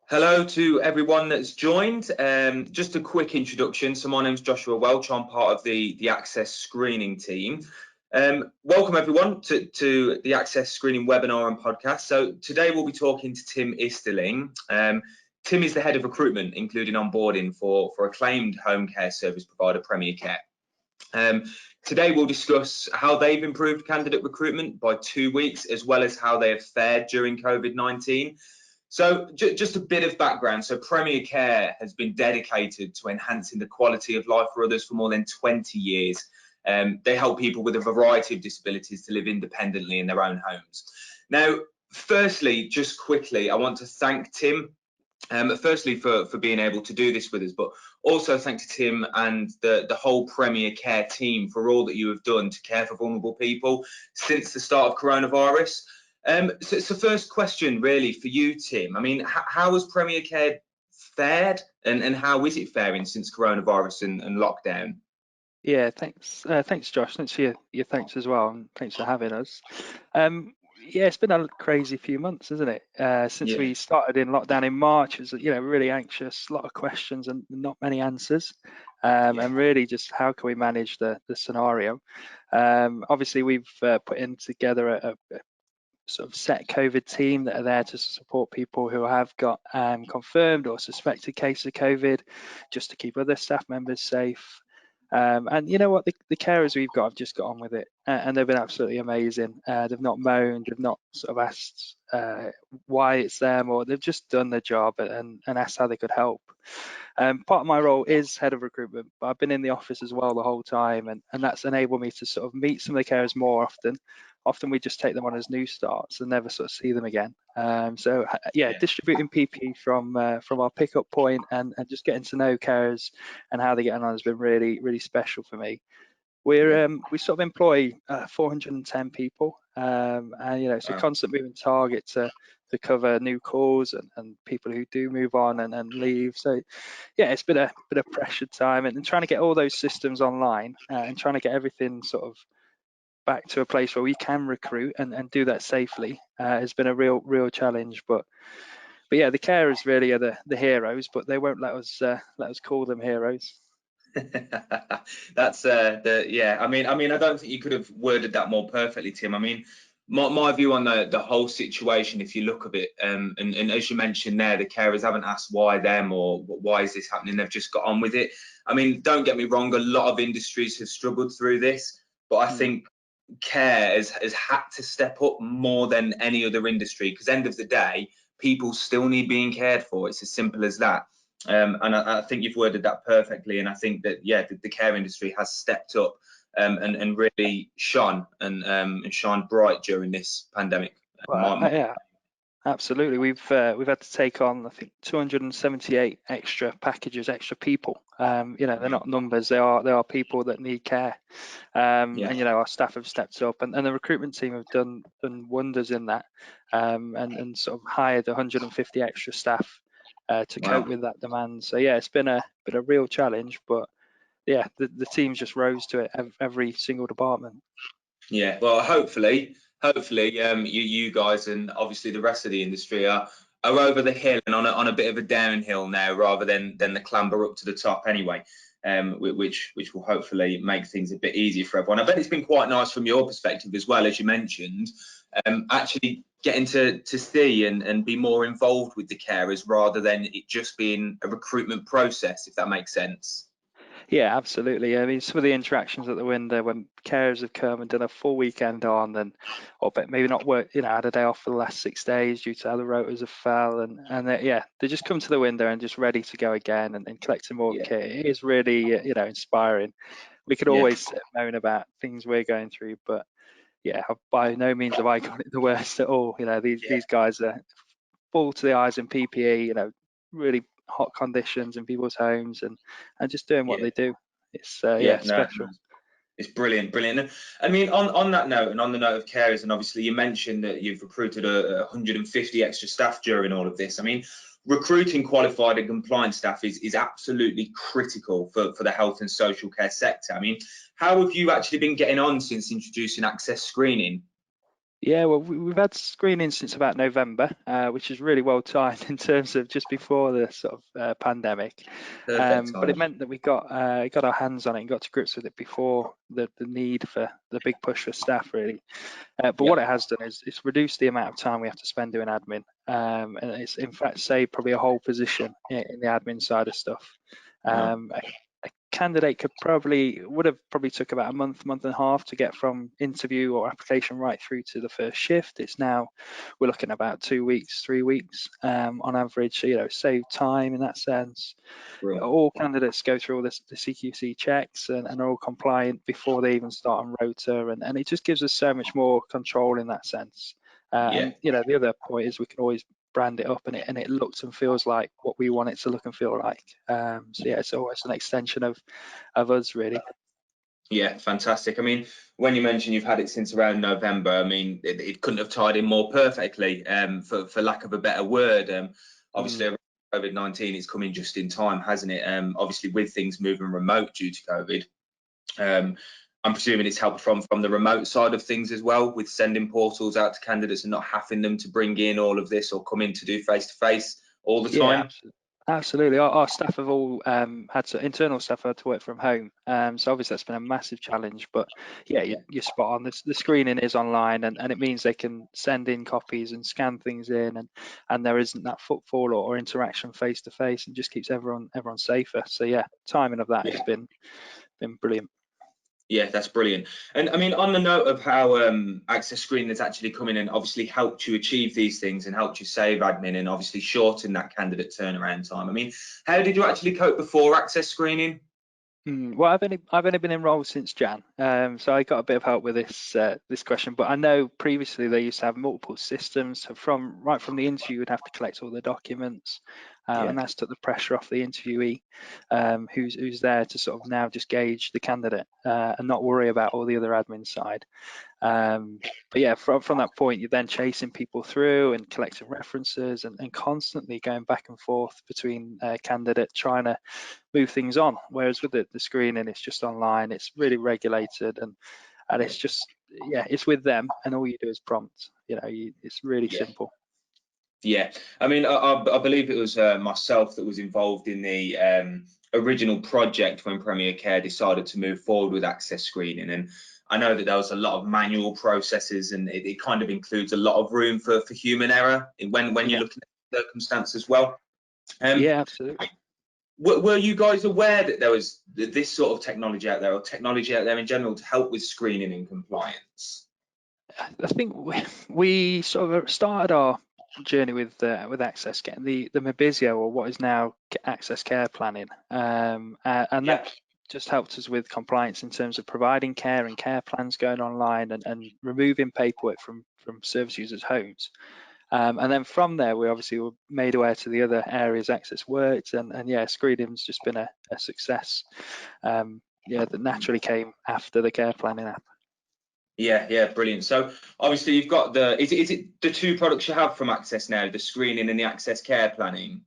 Hello to everyone that's joined. Just a quick introduction. So my name's Joshua Welch. I'm part of the Access Screening team. Welcome everyone to the Access Screening webinar and podcast. So today we'll be talking to Tim Isterling. Tim is the head of recruitment, including onboarding for acclaimed home care service provider Premier Care. Today we'll discuss how they've improved candidate recruitment by 2 weeks, as well as how they have fared during COVID-19. So just a bit of background. So Premier Care has been dedicated to enhancing the quality of life for others for more than 20 years. They help people with a variety of disabilities to live independently in their own homes. Now, firstly, just quickly, I want to thank Tim, firstly for being able to do this with us, but also thank to Tim and the whole Premier Care team for all that you have done to care for vulnerable people since the start of coronavirus. So first question really for you, Tim. I mean, how has Premier Care fared and how is it faring since coronavirus and lockdown? Yeah, thanks. Thanks, Josh. Thanks for your thanks as well, and thanks for having us. Yeah, it's been a crazy few months, isn't it? Since we started in lockdown in March, it was really anxious, a lot of questions and not many answers. And really just how can we manage the scenario? Obviously, we've put in together a sort of set COVID team that are there to support people who have got confirmed or suspected case of COVID, just to keep other staff members safe. And you know what, the carers we've got have just got on with it, and they've been absolutely amazing. They've not moaned, they've not sort of asked why it's them, or they've just done their job and asked how they could help. Part of my role is head of recruitment, but I've been in the office as well the whole time, and that's enabled me to sort of meet some of the carers more often. Often we just take them on as new starts and never sort of see them again. Distributing PPE from our pickup point and just getting to know carers and how they get on has been really special for me. We sort of employ 410 people, and it's a constant moving target to cover new calls and people who do move on and leave. So yeah, it's been a bit of pressured time, and trying to get all those systems online and trying to get everything sort of back to a place where we can recruit and do that safely has been a real challenge. But yeah, the carers really are the heroes, but they won't let us call them heroes. That's I mean I don't think you could have worded that more perfectly, Tim. I mean, my view on the whole situation, if you look at it, and as you mentioned there, the carers haven't asked why them or why is this happening, they've just got on with it. I mean, don't get me wrong, a lot of industries have struggled through this, but I think care has had to step up more than any other industry, because end of the day, people still need being cared for. It's as simple as that. And I think you've worded that perfectly. And I think that, yeah, the care industry has stepped up and really shone and shone bright during this pandemic. Yeah, absolutely. We've had to take on, I think, 278 extra packages, extra people. They're not numbers; they are people that need care. And our staff have stepped up, and the recruitment team have done wonders in that, and sort of hired 150 extra staff to cope with that demand. So yeah, it's been a real challenge, but yeah, the teams just rose to it, every single department. Yeah, well, hopefully, you guys and obviously the rest of the industry are over the hill and on a bit of a downhill now, rather than the clamber up to the top anyway. Which will hopefully make things a bit easier for everyone. I bet it's been quite nice from your perspective as well, as you mentioned, actually getting to see and be more involved with the carers rather than it just being a recruitment process, if that makes sense. Yeah, absolutely. I mean, some of the interactions at the window when carers have come and done a full weekend on, or maybe not work, had a day off for the last 6 days due to how the rotas have fell, and they just come to the window and just ready to go again and collecting more kit. It is really, inspiring. We could always moan about things we're going through, but yeah, by no means have I got it the worst at all. These guys are full to the eyes in PPE, really hot conditions in people's homes and just doing what they do. It's special. It's brilliant. I mean, on that note, and on the note of carers, and obviously you mentioned that you've recruited 150 extra staff during all of this. I mean, recruiting qualified and compliant staff is absolutely critical for the health and social care sector. I mean, how have you actually been getting on since introducing access screening? Yeah, well, we've had screening since about November, which is really well timed in terms of just before the sort of pandemic. Perfect But it timing. meant that we got our hands on it and got to grips with it before the need for the big push for staff, really. But Yeah, what it has done is it's reduced the amount of time we have to spend doing admin, and it's in fact saved probably a whole position in the admin side of stuff. wow. A candidate would have probably took about a month and a half to get from interview or application right through to the first shift. It's now we're looking at about 2 weeks, 3 weeks on average. So, save time in that sense. Brilliant. All candidates go through all the CQC checks and are all compliant before they even start on rota, and it just gives us so much more control in that sense. Yeah. And the other point is we can always brand it up and it looks and feels like what we want it to look and feel like. So yeah, it's always an extension of us, really. Yeah, fantastic. I mean, when you mentioned you've had it since around November, I mean, it couldn't have tied in more perfectly, for lack of a better word. Mm. Obviously, COVID-19 is coming just in time, hasn't it? Obviously, with things moving remote due to COVID, I'm presuming it's helped from the remote side of things as well, with sending portals out to candidates and not having them to bring in all of this or come in to do face-to-face all the Yeah, time. absolutely. Our staff have all internal staff had to work from home, so obviously that's been a massive challenge. But yeah, Yeah, you're spot on. The screening is online, and it means they can send in copies and scan things in, and there isn't that footfall or interaction face to face, and just keeps everyone safer. So yeah, timing of that has yeah. been brilliant. Yeah, that's brilliant. And I mean, on the note of how access screening has actually come in and obviously helped you achieve these things and helped you save admin and obviously shorten that candidate turnaround time. I mean, how did you actually cope before access screening? Well, I've only been enrolled since Jan, so I got a bit of help with this question. But I know previously they used to have multiple systems. So right from the interview, you'd have to collect all the documents, Yeah, and that's took the pressure off the interviewee, who's there to sort of now just gauge the candidate and not worry about all the other admin side. But yeah, from that point, you're then chasing people through and collecting references and constantly going back and forth between candidate trying to move things on. Whereas with the screening, it's just online, it's really regulated, and yeah, it's just it's with them, and all you do is prompt. It's really yeah. simple. Yeah, I mean, I believe it was myself that was involved in the original project when Premier Care decided to move forward with access screening. And I know that there was a lot of manual processes, and it kind of includes a lot of room for human error when you're Yeah, looking at circumstance as well. Um, yeah, absolutely. were you guys aware that there was this sort of technology out there, or technology out there in general, to help with screening and compliance? I think we sort of started our journey with Access, getting the Mabizio, or what is now Access Care Planning, and Yeah. that just helped us with compliance in terms of providing care and care plans going online, and removing paperwork from service users' homes. And then from there, we obviously were made aware to the other areas Access worked, and yeah, screening's just been a success. That naturally came after the care planning app. Yeah, yeah, brilliant. So obviously you've got is it the two products you have from Access now, the screening and the Access Care Planning?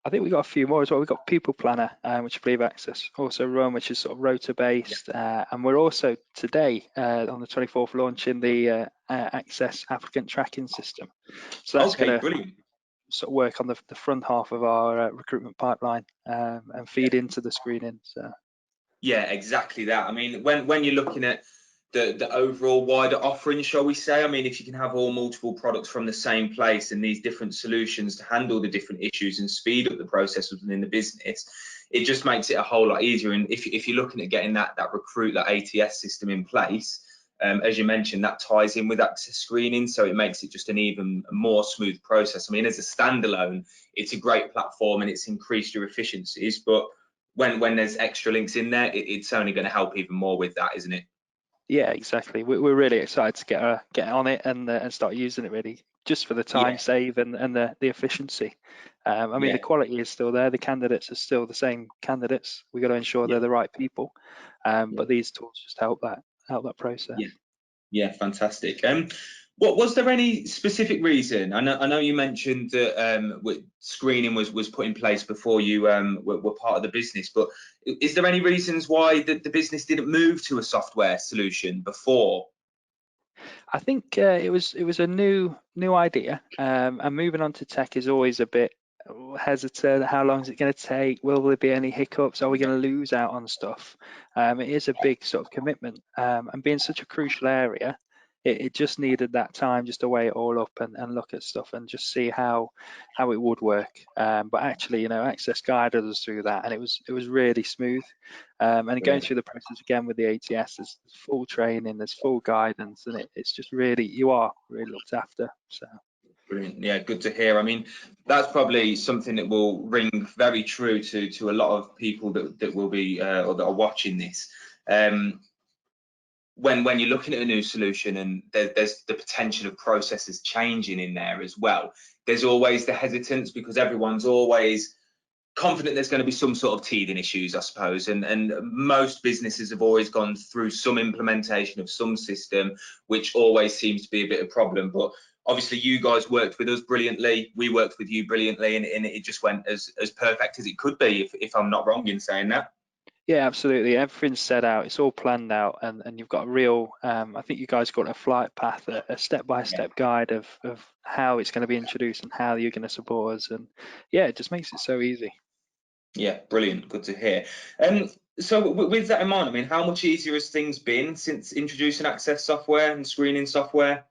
I think we've got a few more as well. We've got People Planner, which I believe Access also run, which is sort of rota Yeah. based. And we're also today, on the 24th, launching the Access Applicant Tracking System. So that's going Okay, to brilliant. sort of work on the front half of our recruitment pipeline, and Yeah. feed into the screening. So. Yeah, exactly that. I mean, when you're looking at the overall wider offering, shall we say, I mean, if you can have all multiple products from the same place and these different solutions to handle the different issues and speed up the process within the business, it just makes it a whole lot easier. And if you're looking at getting that recruit, that ATS system in place, as you mentioned, that ties in with access screening, so it makes it just an even more smooth process. I mean, as a standalone, it's a great platform and it's increased your efficiencies, but when there's extra links in there, it's only going to help even more with that, isn't it? Yeah, exactly. We're really excited to get on it and start using it, really, just for the time Yeah, save and the efficiency. I mean, yeah, the quality is still there. The candidates are still the same candidates. We got to ensure yeah, they're the right people. yeah, But these tools just help that process. yeah. Yeah, fantastic. What was there any specific reason? I know you mentioned that screening was put in place before you were part of the business, but is there any reasons why the business didn't move to a software solution before? I think it was a new idea, and moving on to tech is always a bit hesitant. How long is it going to take? Will there be any hiccups? Are we going to lose out on stuff? It is a big sort of commitment, and being such a crucial area, it just needed that time just to weigh it all up and look at stuff and just see how it would work. But actually, Access guided us through that, and it was really smooth. And going through the process again with the ATS, there's full training, there's full guidance, and it's just really, you are really looked after. So brilliant. Yeah, good to hear. I mean, that's probably something that will ring very true to a lot of people that will be or that are watching this. When you're looking at a new solution and there's the potential of processes changing in there as well, there's always the hesitance because everyone's always confident there's going to be some sort of teething issues, I suppose, and most businesses have always gone through some implementation of some system, which always seems to be a bit of a problem. But obviously you guys worked with us brilliantly, we worked with you brilliantly, and it just went as perfect as it could be, if I'm not wrong in saying that. yeah, absolutely. Everything's set out. It's all planned out, and you've got a real. I think you guys got a flight path, a step-by-step guide of how it's going to be introduced and how you're going to support us, and yeah, it just makes it so easy. Yeah, brilliant. Good to hear. So with that in mind, I mean, how much easier has things been since introducing access software and screening software?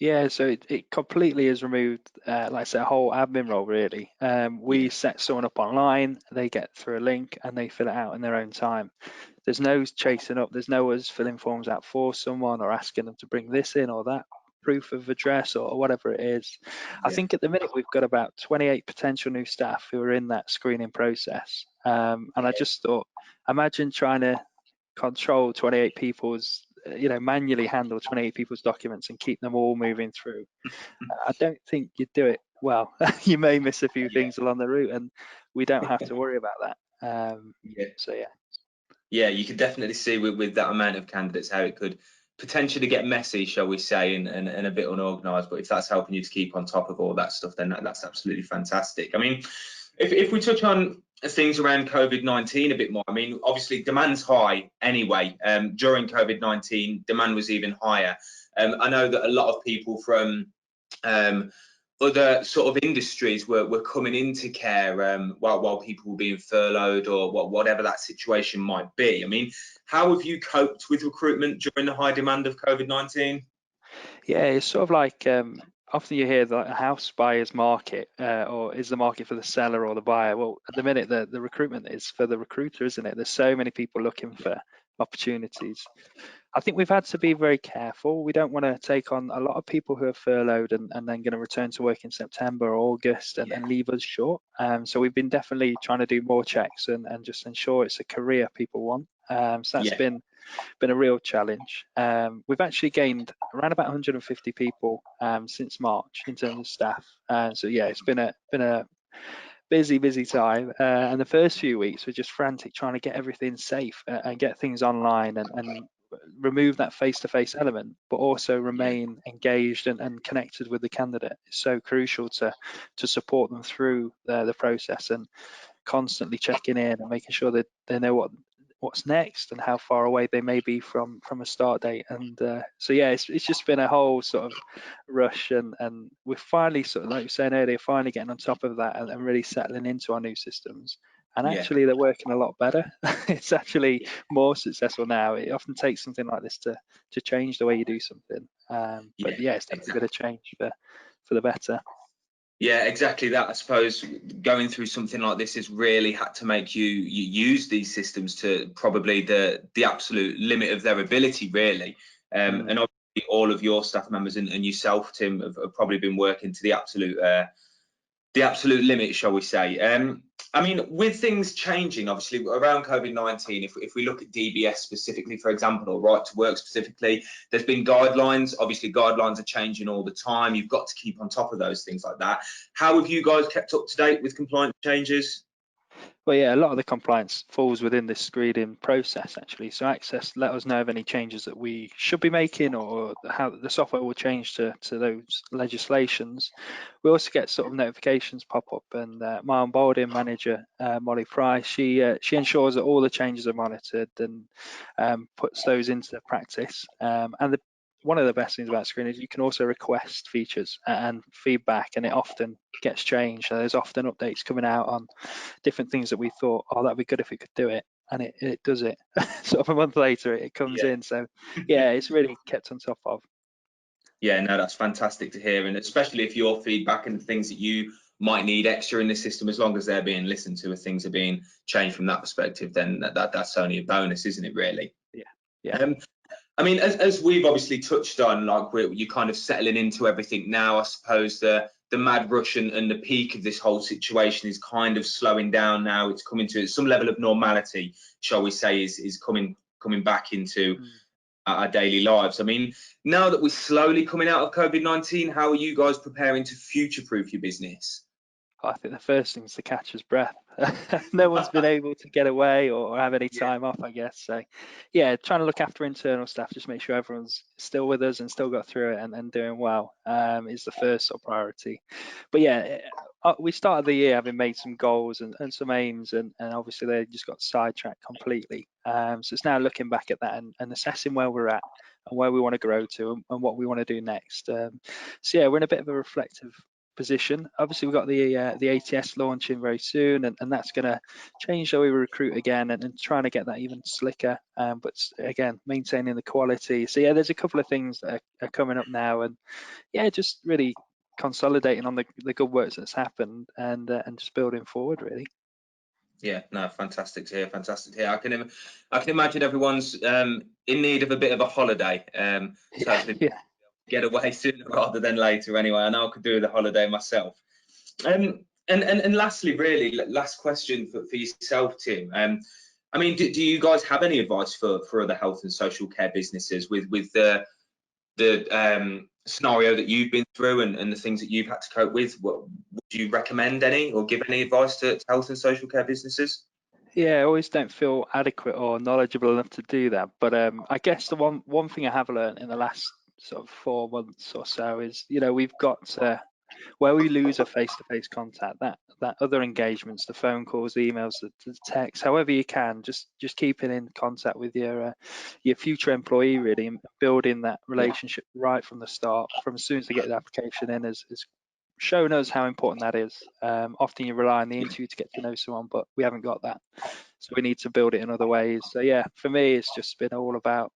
Yeah, so it completely has removed, like I said, a whole admin role really. We set someone up online, they get through a link and they fill it out in their own time. There's no chasing up, there's no us filling forms out for someone or asking them to bring this in or that proof of address or whatever it is. I think at the minute we've got about 28 potential new staff who are in that screening process. And I just thought, imagine trying to control 28 people's manually handle 28 people's documents and keep them all moving through. I don't think you'd do it well. You may miss a few things along the route, and we don't have to worry about that. So Yeah, you could definitely see with that amount of candidates how it could potentially get messy, shall we say, and a bit unorganised. But if that's helping you to keep on top of all that stuff, then that's absolutely fantastic. I mean, if we touch on things around COVID-19 a bit more, I mean, obviously demand's high anyway. During COVID-19, demand was even higher. I know that a lot of people from other sort of industries were coming into care while people were being furloughed or whatever that situation might be. I mean, how have you coped with recruitment during the high demand of COVID-19? yeah, it's sort of like often you hear the house buyer's market, or is the market for the seller or the buyer? Well, at the minute, the recruitment is for the recruiter, isn't it? There's so many people looking for opportunities. I think we've had to be very careful. We don't want to take on a lot of people who are furloughed and then going to return to work in September or August and leave us short. So we've been definitely trying to do more checks and just ensure it's a career people want. So that's been a real challenge. We've actually gained around about 150 people since March in terms of staff. So yeah, it's been a busy time. And the first few weeks were just frantic trying to get everything safe and get things online and remove that face-to-face element, but also remain engaged and connected with the candidate. It's so crucial to support them through the process and constantly checking in and making sure that they know what's next and how far away they may be from a start date. And so yeah, it's just been a whole sort of rush, and we're finally sort of, like you were saying earlier, finally getting on top of that and really settling into our new systems. And actually they're working a lot better. It's actually more successful now. It often takes something like this to change the way you do something. But yeah, it's definitely been a change for the better. Yeah, exactly that. I suppose going through something like this has really had to make you use these systems to probably the absolute limit of their ability, really. And obviously all of your staff members and yourself, Tim, have probably been working to the absolute limit, shall we say. I mean, with things changing, obviously, around COVID-19, if we look at DBS specifically, for example, or right to work specifically, there's been guidelines. Obviously, guidelines are changing all the time. You've got to keep on top of those things like that. How have you guys kept up to date with compliance changes? Well, yeah, a lot of the compliance falls within this screening process, actually. So Access let us know of any changes that we should be making or how the software will change to those legislations. We also get sort of notifications pop up, and my onboarding manager, Molly Price, she ensures that all the changes are monitored and puts those into practice. And one of the best things about screening is you can also request features and feedback, and it often gets changed. So there's often updates coming out on different things that we thought, oh, that'd be good if it could do it, and it does it. Sort of a month later, it comes in. So yeah, it's really kept on top of. Yeah, no, that's fantastic to hear, and especially if your feedback and the things that you might need extra in the system, as long as they're being listened to and things are being changed from that perspective, then that's only a bonus, isn't it, really? Yeah. I mean, as we've obviously touched on, like you're kind of settling into everything now. I suppose the mad rush and the peak of this whole situation is kind of slowing down now. It's coming to some level of normality, shall we say, is coming back into our daily lives. I mean, now that we're slowly coming out of COVID-19, how are you guys preparing to future-proof your business? I think the first thing is to catch his breath. No one's been able to get away or have any time off, I guess. So, yeah, trying to look after internal staff, just make sure everyone's still with us and still got through it and doing well is the first sort of priority. But yeah, we started the year having made some goals and some aims, and obviously they just got sidetracked completely. So it's now looking back at that and assessing where we're at and where we want to grow to and what we want to do next. So yeah, we're in a bit of a reflective position. Obviously, we've got the ATS launching very soon, and that's going to change how we recruit again and trying to get that even slicker. But again, maintaining the quality. So yeah, there's a couple of things that are coming up now, and yeah, just really consolidating on the good work that's happened and just building forward really. Yeah, no, fantastic to hear. Fantastic to hear. I can imagine everyone's in need of a bit of a holiday. So get away sooner rather than later. Anyway, I know I could do the holiday myself. And lastly, really, last question for yourself, Tim. I mean, do you guys have any advice for other health and social care businesses with the scenario that you've been through and the things that you've had to cope with? Would you recommend any or give any advice to health and social care businesses? Yeah, I always don't feel adequate or knowledgeable enough to do that. But I guess the one thing I have learned in the last sort of 4 months or so is, we've got where we lose a face-to-face contact, that other engagements, the phone calls, the emails, the texts, however you can, just keeping in contact with your future employee really, and building that relationship right from the start, from as soon as they get the application in, has shown us how important that is. Often you rely on the interview to get to know someone, but we haven't got that, so we need to build it in other ways. So yeah, for me, it's just been all about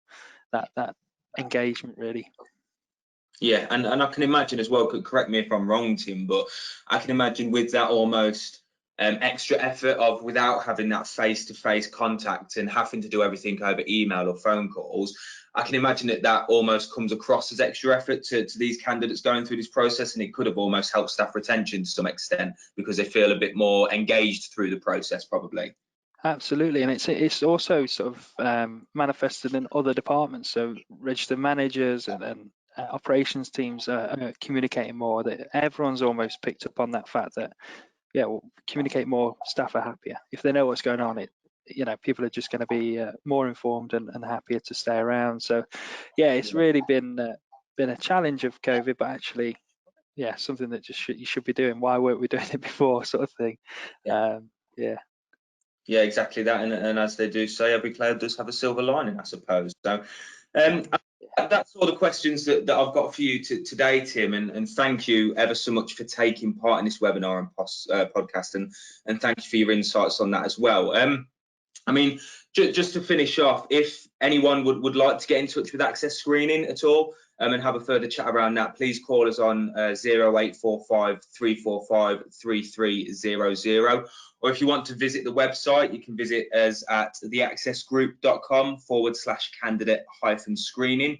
that engagement really. Yeah, and I can imagine as well, correct me if I'm wrong, Tim, but I can imagine with that almost extra effort of without having that face-to-face contact and having to do everything over email or phone calls, I can imagine that almost comes across as extra effort to these candidates going through this process, and it could have almost helped staff retention to some extent because they feel a bit more engaged through the process probably. Absolutely, and it's also sort of manifested in other departments. So registered managers and operations teams are communicating more. That everyone's almost picked up on that fact that communicate more, staff are happier. If they know what's going on, people are just going to be more informed and happier to stay around. So yeah, it's really been a challenge of COVID, but actually, something that you should be doing. Why weren't we doing it before, sort of thing. Yeah, exactly that, and as they do say, every cloud does have a silver lining, I suppose. So that's all the questions that I've got for you today, Tim, and thank you ever so much for taking part in this webinar and podcast, and thank you for your insights on that as well. I mean, just to finish off, if anyone would like to get in touch with Access Screening at all and have a further chat around that, please call us on 0845 345 3300. Or if you want to visit the website, you can visit us at theaccessgroup.com/candidate-screening.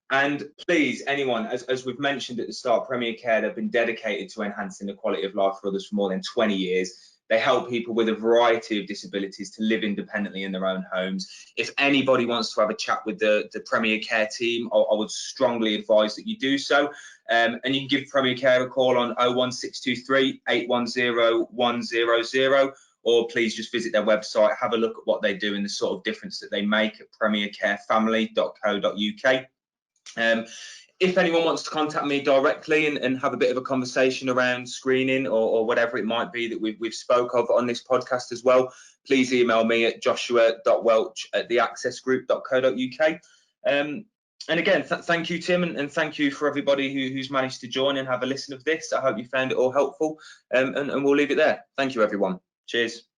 And please, anyone, as we've mentioned at the start, Premier Care have been dedicated to enhancing the quality of life for others for more than 20 years. They help people with a variety of disabilities to live independently in their own homes. If anybody wants to have a chat with the Premier Care team, I would strongly advise that you do so. And you can give Premier Care a call on 01623 810 100, or please just visit their website, have a look at what they do and the sort of difference that they make at premiercarefamily.co.uk. If anyone wants to contact me directly and have a bit of a conversation around screening or whatever it might be that we've spoke of on this podcast as well, please email me at joshua.welch@theaccessgroup.co.uk. And again, thank you, Tim, and thank you for everybody who's managed to join and have a listen of this. I hope you found it all helpful, and we'll leave it there. Thank you, everyone. Cheers.